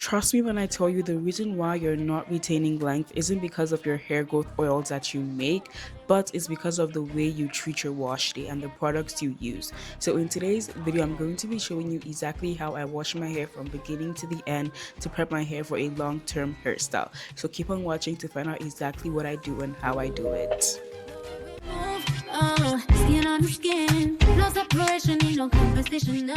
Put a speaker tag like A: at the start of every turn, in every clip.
A: Trust me when I tell you the reason why you're not retaining length isn't because of your hair growth oils that you make, but it's because of the way you treat your wash day and the products you use. So in today's video, I'm going to be showing you exactly how I wash my hair from beginning to the end to prep my hair for a long-term hairstyle. So keep on watching to find out exactly what I do and how I do it. Skin on skin, no separation, no competition,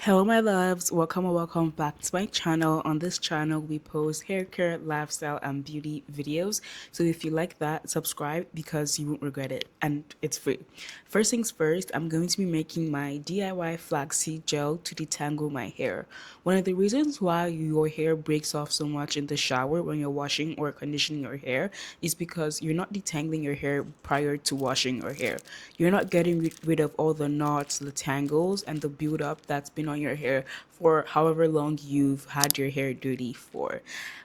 A: Hello my loves, welcome or welcome back to my channel. On this channel we post hair care, lifestyle and beauty videos, so if you like that, subscribe because you won't regret it and it's free. First things first, I'm going to be making my DIY flaxseed gel to detangle my hair. One of the reasons why your hair breaks off so much in the shower when you're washing or conditioning your hair is because you're not detangling your hair prior to washing your hair. You're not getting rid of all the knots, the tangles and the buildup that's been on your hair for however long you've had your hair dirty for.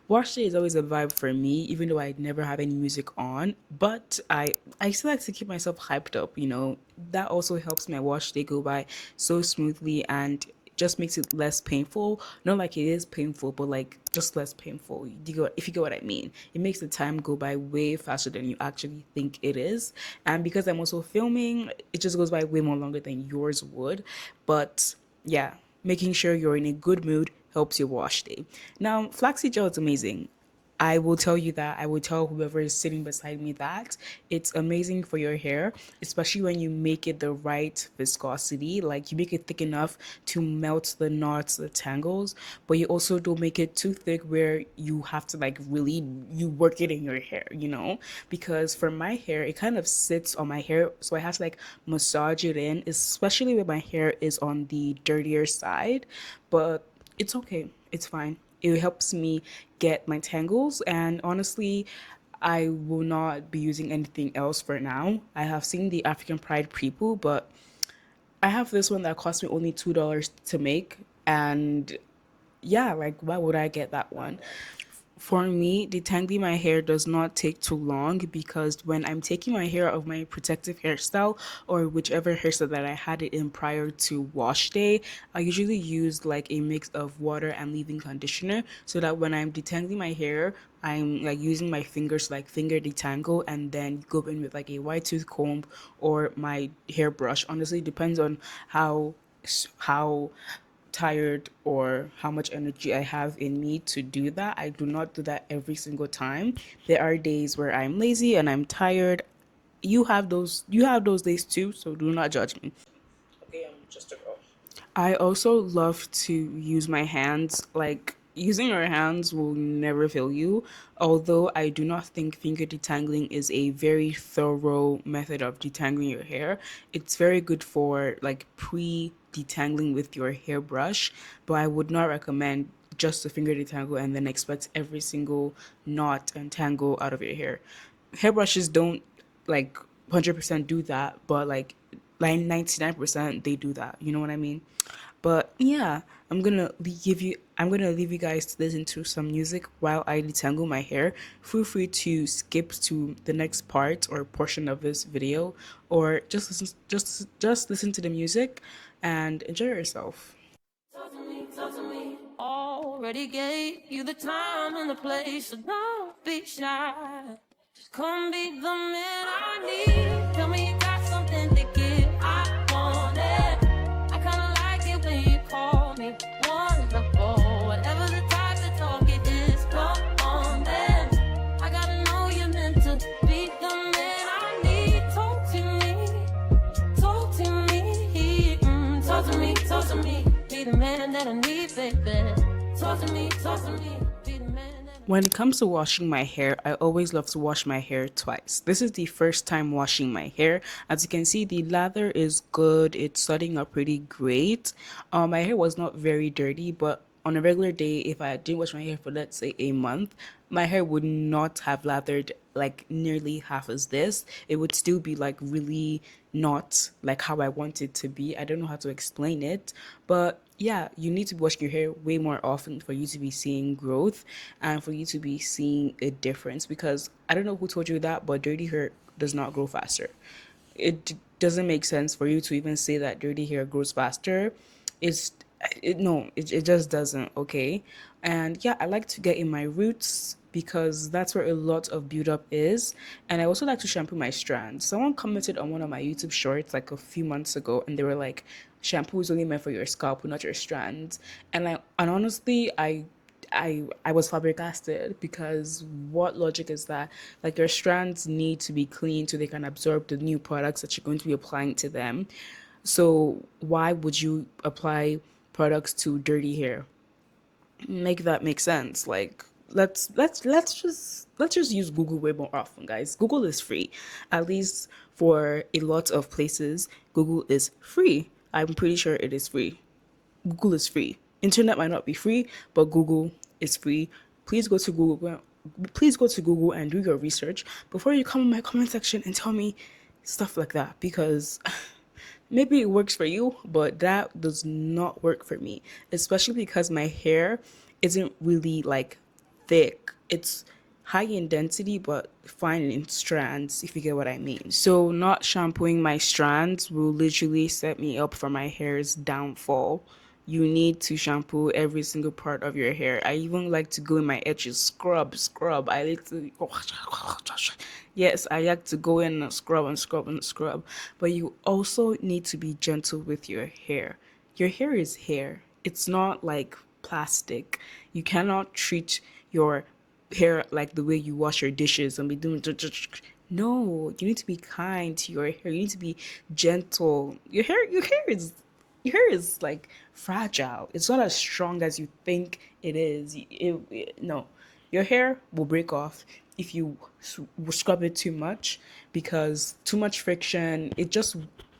A: Wash day is always a vibe for me, even though I never have any music on, but I still like to keep myself hyped up, you know. That also helps my wash day go by so smoothly and just makes it less painful. Not like it is painful, but like just less painful. If you get what I mean. It makes the time go by way faster than you actually think it is. And because I'm also filming, it just goes by way more longer than yours would. But yeah, making sure you're in a good mood helps your wash day. Now, flaxseed gel is amazing. I will tell you that. I will tell whoever is sitting beside me that it's amazing for your hair, especially when you make it the right viscosity. Like you make it thick enough to melt the knots, the tangles, but you also don't make it too thick where you have to like really you work it in your hair, you know? Because for my hair, it kind of sits on my hair, so I have to like massage it in, especially when my hair is on the dirtier side. But it's okay. It's fine. It helps me get my tangles, and honestly, I will not be using anything else for now. I have seen the African Pride Prepo, but I have this one that cost me only $2 to make, and yeah, like why would I get that one? For me, detangling my hair does not take too long because when I'm taking my hair out of my protective hairstyle or whichever hairstyle that I had it in prior to wash day, I usually use like a mix of water and leave-in conditioner so that when I'm detangling my hair, I'm like using my fingers like finger detangle and then go in with like a white tooth comb or my hairbrush. Honestly, it depends on how tired or how much energy I have in me to do that. I do not do that every single time. There are days where I'm lazy and I'm tired. You have those days too, so do not judge me. Okay, I'm just a girl. I also love to use my hands. Like using your hands will never fail you. Although I do not think finger detangling is a very thorough method of detangling your hair. It's very good for like pre detangling with your hairbrush, but I would not recommend just a finger detangle and then expect every single knot and tangle out of your hair. Hairbrushes don't like 100% do that, but like 99% they do that. You know what I mean? But yeah, I'm gonna leave you guys to listen to some music while I detangle my hair. Feel free to skip to the next part or portion of this video, or just listen to the music and enjoy yourself. Talk to me. Already gave you the time and the place, so don't be shy. Just come be the man I need. Tell me you got something to give. I want it. I kinda like it when you call me wonderful. Whatever the type of talk it is, come on then. I gotta know you're meant to be the man I need. Talk to me, talk to me, talk to me, talk to me. Be the man that I need, baby. Talk to me, talk to me. Be the man that When it comes to washing my hair, I always love to wash my hair twice. This is the first time washing my hair. As you can see, the lather is good. It's setting up pretty great. My hair was not very dirty, but on a regular day, if I didn't wash my hair for let's say a month, my hair would not have lathered like nearly half as this. It would still be like really not like how I want it to be. I don't know how to explain it, but yeah, you need to wash your hair way more often for you to be seeing growth and for you to be seeing a difference, because I don't know who told you that, but dirty hair does not grow faster. It doesn't make sense for you to even say that dirty hair grows faster. It's No, it just doesn't. Okay. And yeah, I like to get in my roots because that's where a lot of build up is. And I also like to shampoo my strands. Someone commented on one of my YouTube shorts like a few months ago, and they were like, shampoo is only meant for your scalp, not your strands. And honestly, I was flabbergasted because what logic is that? Like, your strands need to be clean so they can absorb the new products that you're going to be applying to them. So why would you apply products to dirty hair? Make that make sense. Like, let's just use Google way more often, guys. Google is free. At least for a lot of places, Google is free. I'm pretty sure it is free. Google is free. Internet might not be free, but Google is free. Please go to Google. Please go to Google and do your research before you come in my comment section and tell me stuff like that, because maybe it works for you, but that does not work for me, especially because my hair isn't really like thick. It's high in density but fine in strands, if you get what I mean. So not shampooing my strands will literally set me up for my hair's downfall. You need to shampoo every single part of your hair. I even like to go in my edges, scrub. I like to, yes, I like to go in and scrub. But you also need to be gentle with your hair. Your hair is hair. It's not like plastic. You cannot treat your hair like the way you wash your dishes and be doing. No, you need to be kind to your hair. You need to be gentle. Your hair is like fragile. It's not as strong as you think it is. No, your hair will break off if you scrub it too much, because too much friction, it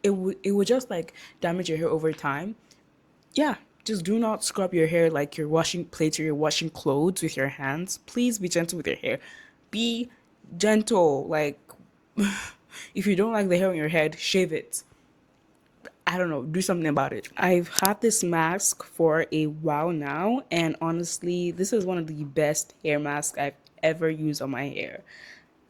A: would just like damage your hair over time. Yeah, just do not scrub your hair like you're washing plates or you're washing clothes with your hands. Please be gentle with your hair. Be gentle. Like, if you don't like the hair on your head, shave it. I don't know, do something about it. I've had this mask for a while now, and honestly, this is one of the best hair masks I've ever used on my hair.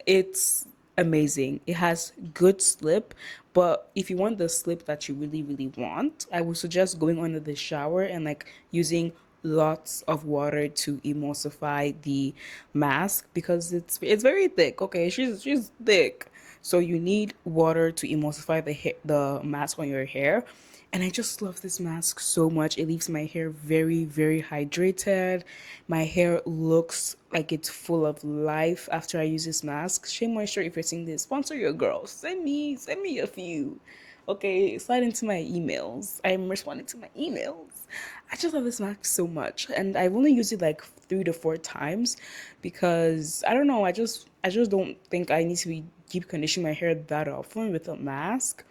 A: It's amazing. It has good slip, but if you want the slip that you really, really want, I would suggest going under the shower and like using lots of water to emulsify the mask, because it's very thick. Okay, she's thick. So you need water to emulsify the mask on your hair. And I just love this mask so much. It leaves my hair very, very hydrated. My hair looks like it's full of life after I use this mask. Shea Moisture, if you're seeing this, sponsor your girl. Send me a few. Okay, slide into my emails. I'm responding to my emails. I just love this mask so much, and I've only used it like 3 to 4 times because I don't know. I just don't think I need to be deep conditioning my hair that often with a mask.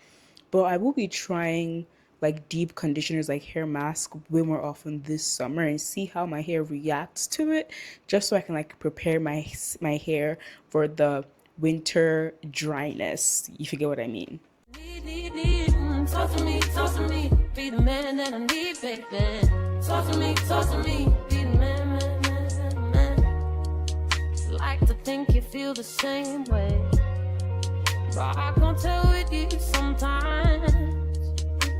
A: But I will be trying like deep conditioners like hair mask way more often this summer and see how my hair reacts to it, just so I can like prepare my hair for the winter dryness, if you get what I mean. Talk to me, be the man that I need, baby. Talk to me, be the man. Like to think you feel the same way, but I can't tell with you sometimes.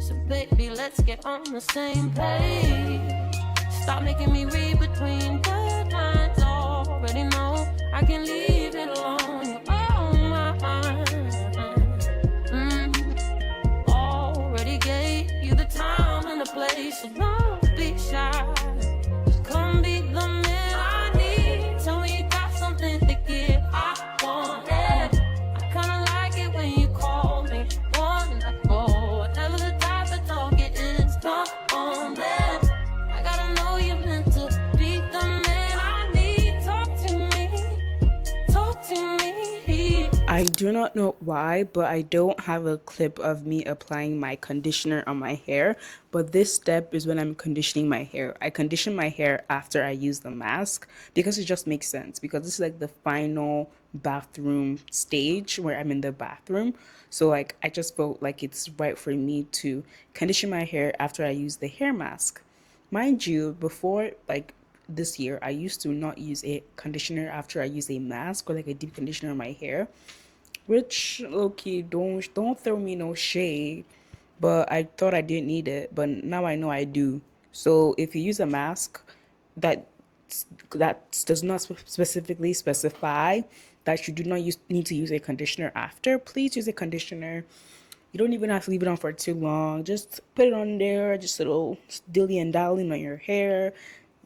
A: So baby, let's get on the same page. Stop making me read between the lines. Already know I can leave it alone. You're on my mind. Already gave you the time and the place, so don't be shy. Come be the man I need. Tell me you got something to give. I want it. I kinda like it when you call me one night for never the type of talk it is. Come on, man. I gotta know you're meant to be the man I need. Talk to me. I do not know why, but I don't have a clip of me applying my conditioner on my hair. But this step is when I'm conditioning my hair. I condition my hair after I use the mask because it just makes sense. Because this is like the final bathroom stage where I'm in the bathroom. So like I just felt like it's right for me to condition my hair after I use the hair mask. Mind you, before like this year, I used to not use a conditioner after I use a mask or like a deep conditioner on my hair, which okay, don't throw me no shade, but I thought I didn't need it, but now I know I do. So if you use a mask that does not specifically specify that you do not need to use a conditioner after, please use a conditioner. You don't even have to leave it on for too long. Just put it on there, just a little dilly and dallying on your hair,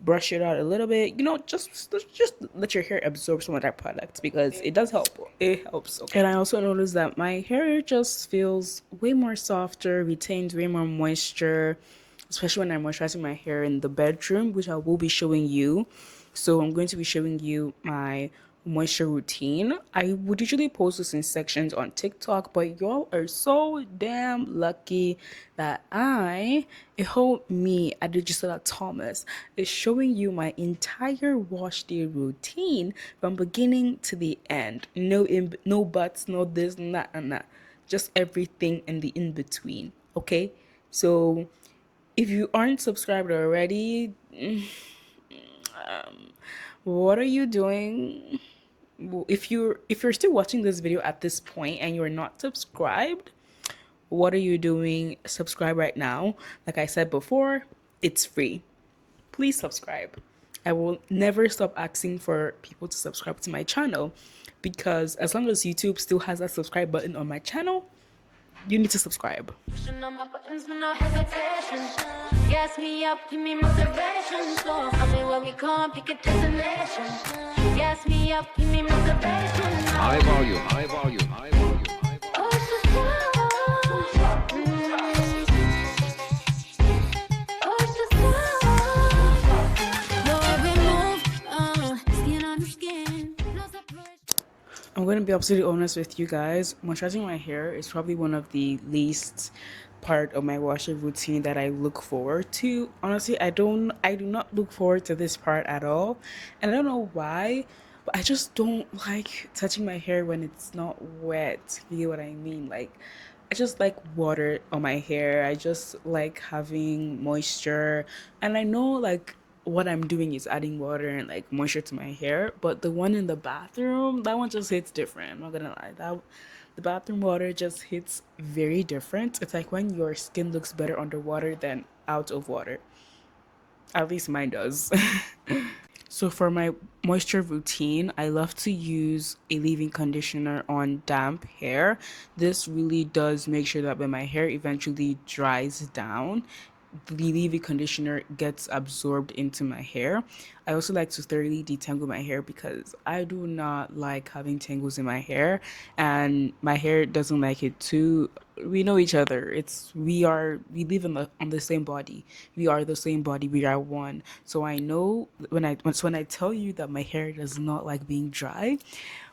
A: brush it out a little bit. Just let your hair absorb some of that product because it does help. It helps. Okay. And I also noticed that my hair just feels way more softer, retains way more moisture, especially when I'm moisturizing my hair in the bedroom, which I will be showing you. So I'm going to be showing you my moisture routine. I would usually post this in sections on TikTok, but y'all are so damn lucky that me, Adejisola Thomas, is showing you my entire wash day routine from beginning to the end. No buts, no this, nah. Just everything in the in between. Okay, so if you aren't subscribed already, what are you doing? If you're still watching this video at this point and you're not subscribed, what are you doing? Subscribe right now. Like I said before, it's free. Please subscribe. I will never stop asking for people to subscribe to my channel because as long as YouTube still has that subscribe button on my channel, you need to subscribe. Gas me up, give me motivation. So tell me where we come, pick a destination. Gas me up, give me motivation. High volume, high volume, high volume, high volume. I'm going to be absolutely honest with you guys. Moisturizing my hair is probably one of the least part of my washing routine that I look forward to. Honestly, I do not look forward to this part at all. And I don't know why, but I just don't like touching my hair when it's not wet. You know what I mean? Like, I just like water on my hair. I just like having moisture. And I know like what I'm doing is adding water and like moisture to my hair, but the one in the bathroom, that one just hits different. I'm not gonna lie. That the bathroom water just hits very different. It's like when your skin looks better underwater than out of water. At least mine does. So for my moisture routine, I love to use a leave-in conditioner on damp hair. This really does make sure that when my hair eventually dries down, the leave-in conditioner gets absorbed into my hair. I also like to thoroughly detangle my hair because I do not like having tangles in my hair, and my hair doesn't like it too. We know each other. We live on the same body. We are the same body. We are one. So I know when I tell you that my hair does not like being dry,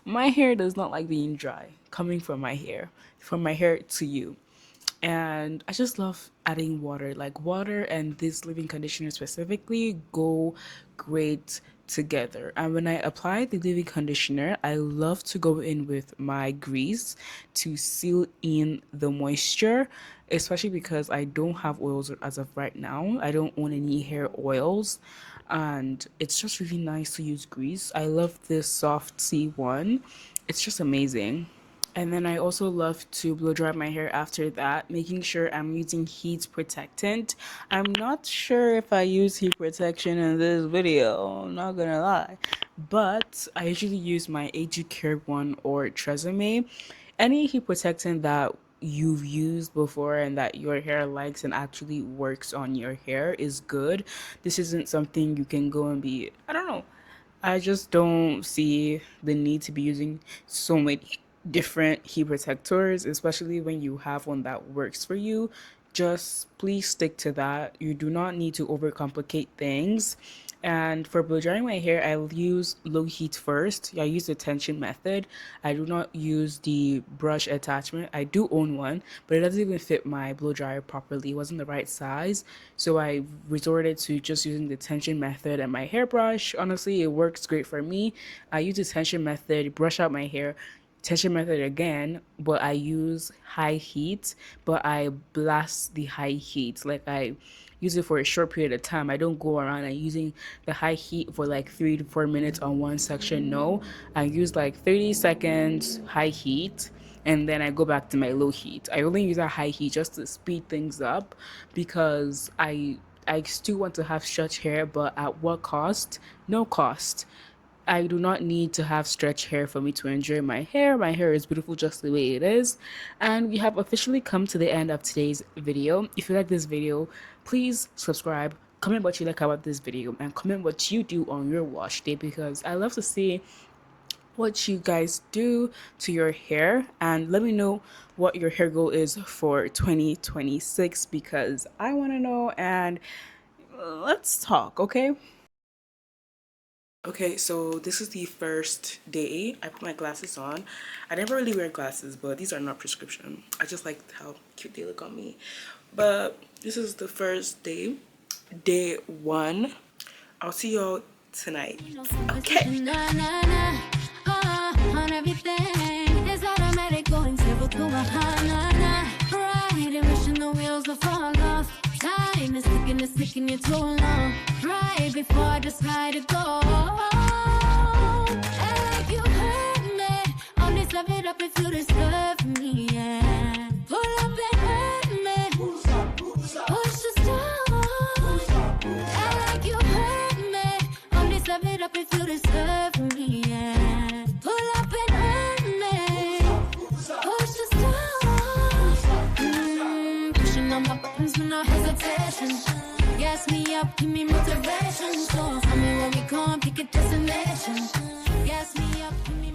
A: my hair does not like being dry. Coming from my hair to you. And I just love adding water. Like water and this leave-in conditioner specifically go great together. And when I apply the leave-in conditioner, I love to go in with my grease to seal in the moisture, especially because I don't have oils as of right now. I don't own any hair oils, and it's just really nice to use grease. I love this soft C1. It's just amazing. And then I also love to blow dry my hair after that, making sure I'm using heat protectant. I'm not sure if I use heat protection in this video, I'm not gonna lie. But I usually use my 𝐰𝐚𝐿1 or Tresemme. Any heat protectant that you've used before and that your hair likes and actually works on your hair is good. This isn't something you can go and be, I don't know. I just don't see the need to be using so many different heat protectors, especially when you have one that works for you. Just please stick to that. You do not need to overcomplicate things. And for blow drying my hair, I'll use low heat first. I use the tension method. I do not use the brush attachment. I do own one, but it doesn't even fit my blow dryer properly. It wasn't the right size. So I resorted to just using the tension method and my hairbrush. Honestly, it works great for me. I use the tension method, brush out my hair, tension method again, but I use high heat, but I blast the high heat. Like I use it for a short period of time. I don't go around and using the high heat for like 3 to 4 minutes on one section. No, I use like 30 seconds high heat, and then I go back to my low heat. I only use a high heat just to speed things up because I still want to have stretch hair, but at what cost? No cost. I do not need to have stretch hair for me to enjoy my hair. My hair is beautiful just the way it is. And we have officially come to the end of today's video. If you like this video, please subscribe, comment what you like about this video, and comment what you do on your wash day, because I love to see what you guys do to your hair, and let me know what your hair goal is for 2026, because I want to know, and let's talk, okay? Okay, so this is the first day. I put my glasses on. I never really wear glasses, but these are not prescription. I just like how cute they look on me. But this is the first day, day 1. I'll see y'all tonight. Okay. On everything is automatic, going stable to right, and wishing the wheels will fall off. Time is ticking you too long. Right before I decide to go. And like you hurt me, only step it up if you deserve me. Yeah. Pull up and hurt me. Push the stop. And like you hurt me, only step it up if you deserve me. Yeah. Pull up and hurt me. Push the stop. Pushing on my buttons with no hesitation. Gas me up, give me motivation. So tell me where we going, pick a destination. Gas me up, give me